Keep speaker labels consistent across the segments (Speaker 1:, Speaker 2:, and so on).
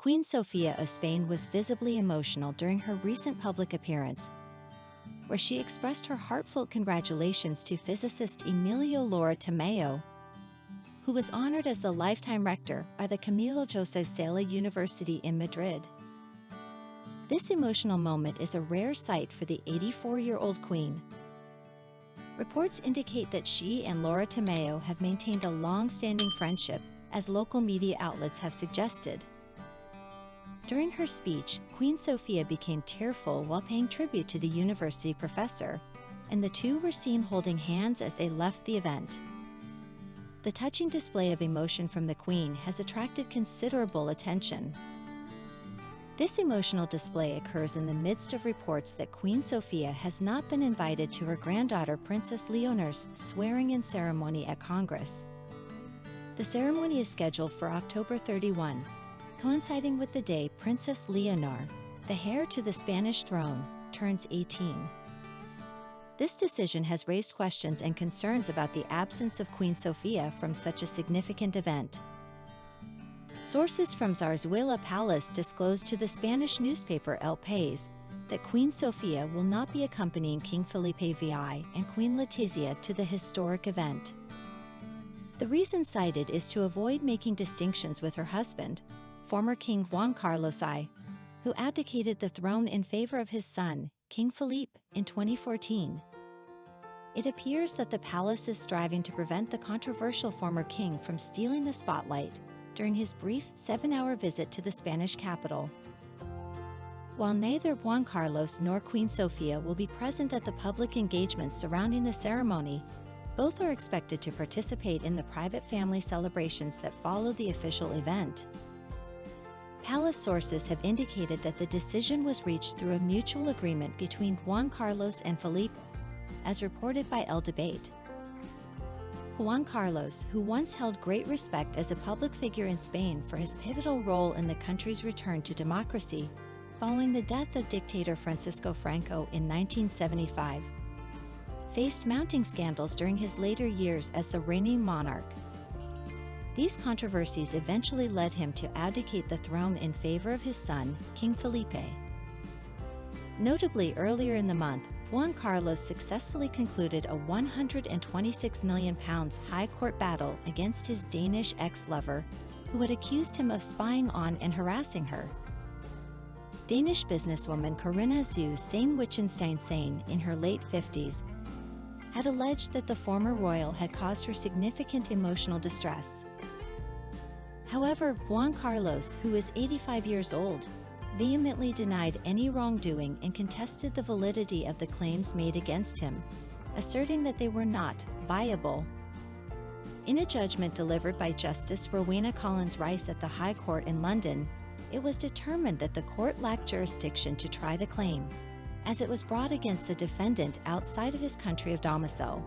Speaker 1: Queen Sofia of Spain was visibly emotional during her recent public appearance, where she expressed her heartfelt congratulations to physicist Emilio Laura Tamayo, who was honored as the lifetime rector by the Camilo José Cela University in Madrid. This emotional moment is a rare sight for the 84-year-old queen. Reports indicate that she and Laura Tamayo have maintained a long-standing friendship, as local media outlets have suggested. During her speech, Queen Sofia became tearful while paying tribute to the university professor, and the two were seen holding hands as they left the event. The touching display of emotion from the Queen has attracted considerable attention. This emotional display occurs in the midst of reports that Queen Sofia has not been invited to her granddaughter Princess Leonor's swearing-in ceremony at Congress. The ceremony is scheduled for October 31, coinciding with the day Princess Leonor, the heir to the Spanish throne, turns 18. This decision has raised questions and concerns about the absence of Queen Sofia from such a significant event. Sources from Zarzuela Palace disclosed to the Spanish newspaper El País that Queen Sofia will not be accompanying King Felipe VI and Queen Letizia to the historic event. The reason cited is to avoid making distinctions with her husband, former King Juan Carlos I, who abdicated the throne in favor of his son, King Felipe, in 2014. It appears that the palace is striving to prevent the controversial former king from stealing the spotlight during his brief 7-hour visit to the Spanish capital. While neither Juan Carlos nor Queen Sofia will be present at the public engagements surrounding the ceremony, both are expected to participate in the private family celebrations that follow the official event. Palace sources have indicated that the decision was reached through a mutual agreement between Juan Carlos and Felipe, as reported by El Debate. Juan Carlos, who once held great respect as a public figure in Spain for his pivotal role in the country's return to democracy, following the death of dictator Francisco Franco in 1975, faced mounting scandals during his later years as the reigning monarch. These controversies eventually led him to abdicate the throne in favor of his son, King Felipe. Notably, earlier in the month, Juan Carlos successfully concluded a £126 million high court battle against his Danish ex-lover, who had accused him of spying on and harassing her. Danish businesswoman Carina Zu Wittgenstein in her late 50s, had alleged that the former royal had caused her significant emotional distress. However, Juan Carlos, who is 85 years old, vehemently denied any wrongdoing and contested the validity of the claims made against him, asserting that they were not viable. In a judgment delivered by Justice Rowena Collins-Rice at the High Court in London, it was determined that the court lacked jurisdiction to try the claim, as it was brought against the defendant outside of his country of domicile.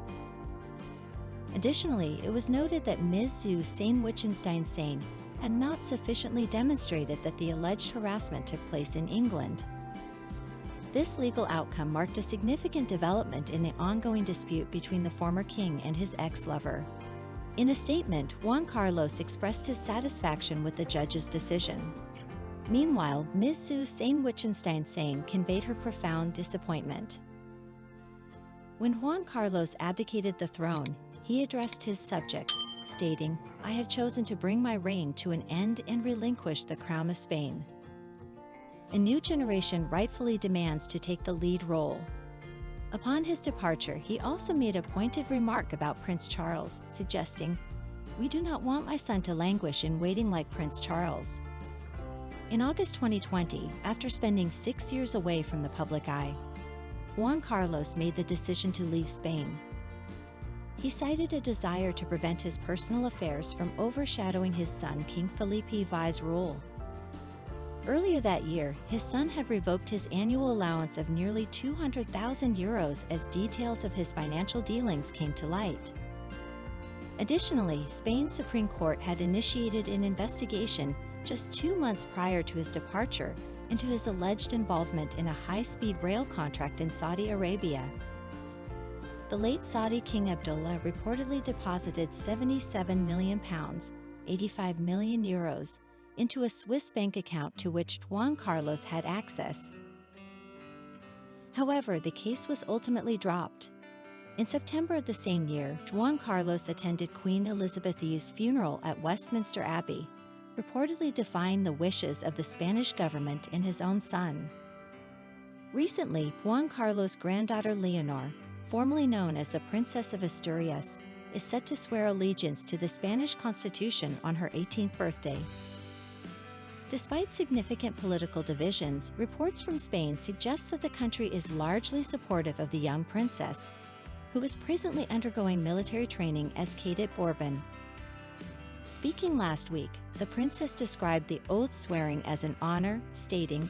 Speaker 1: Additionally, it was noted that Ms. Zu Wittgenstein had not sufficiently demonstrated that the alleged harassment took place in England. This legal outcome marked a significant development in the ongoing dispute between the former king and his ex-lover. In a statement, Juan Carlos expressed his satisfaction with the judge's decision. Meanwhile, Ms. Zu Wittgenstein conveyed her profound disappointment. When Juan Carlos abdicated the throne, he addressed his subjects, stating, "I have chosen to bring my reign to an end and relinquish the crown of Spain. A new generation rightfully demands to take the lead role." Upon his departure, he also made a pointed remark about Prince Charles, suggesting, "We do not want my son to languish in waiting like Prince Charles." In August 2020, after spending 6 years away from the public eye, Juan Carlos made the decision to leave Spain. He cited a desire to prevent his personal affairs from overshadowing his son King Felipe VI's rule. Earlier that year, his son had revoked his annual allowance of nearly €200,000 as details of his financial dealings came to light. Additionally, Spain's Supreme Court had initiated an investigation just 2 months prior to his departure into his alleged involvement in a high-speed rail contract in Saudi Arabia. The late Saudi King Abdullah reportedly deposited £77 million, €85 million, into a Swiss bank account to which Juan Carlos had access. However, the case was ultimately dropped. In September of the same year, Juan Carlos attended Queen Elizabeth II's funeral at Westminster Abbey, reportedly defying the wishes of the Spanish government and his own son. Recently, Juan Carlos' granddaughter Leonor, formerly known as the Princess of Asturias, is set to swear allegiance to the Spanish Constitution on her 18th birthday. Despite significant political divisions, reports from Spain suggest that the country is largely supportive of the young princess, who is presently undergoing military training as Cadet Bourbon. Speaking last week, the princess described the oath swearing as an honor, stating,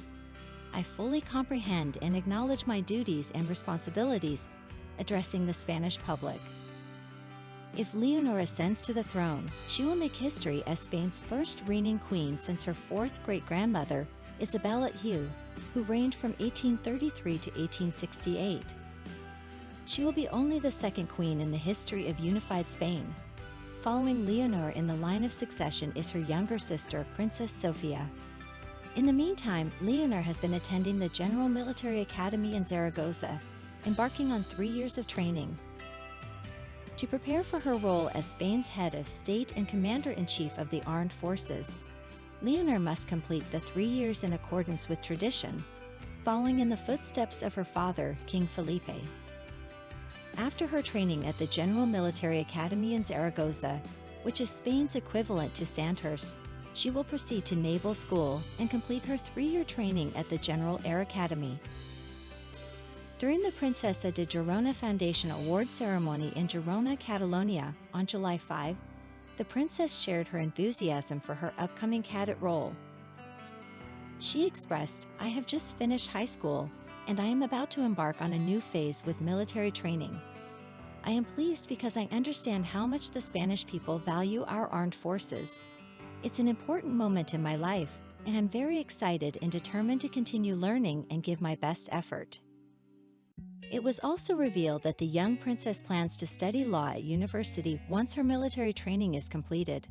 Speaker 1: "I fully comprehend and acknowledge my duties and responsibilities," addressing the Spanish public. If Leonor ascends to the throne, she will make history as Spain's first reigning queen since her fourth great-grandmother, Isabella Hugh, who reigned from 1833 to 1868. She will be only the second queen in the history of unified Spain. Following Leonor in the line of succession is her younger sister, Princess Sofia. In the meantime, Leonor has been attending the General Military Academy in Zaragoza, embarking on 3 years of training. To prepare for her role as Spain's head of state and commander-in-chief of the armed forces, Leonor must complete the 3 years in accordance with tradition, following in the footsteps of her father, King Felipe. After her training at the General Military Academy in Zaragoza, which is Spain's equivalent to Sandhurst, she will proceed to naval school and complete her 3-year training at the General Air Academy. During the Princesa de Girona Foundation Award ceremony in Girona, Catalonia, on July 5, the princess shared her enthusiasm for her upcoming cadet role. She expressed, "I have just finished high school, and I am about to embark on a new phase with military training. I am pleased because I understand how much the Spanish people value our armed forces. It's an important moment in my life, and I'm very excited and determined to continue learning and give my best effort." It was also revealed that the young princess plans to study law at university once her military training is completed,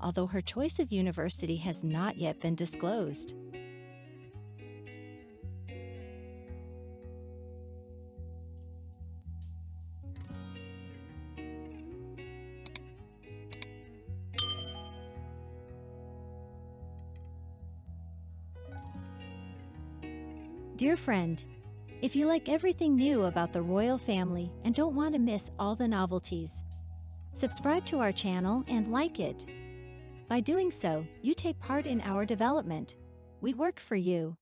Speaker 1: although her choice of university has not yet been disclosed. Dear friend, if you like everything new about the royal family and don't want to miss all the novelties, subscribe to our channel and like it. By doing so, you take part in our development. We work for you.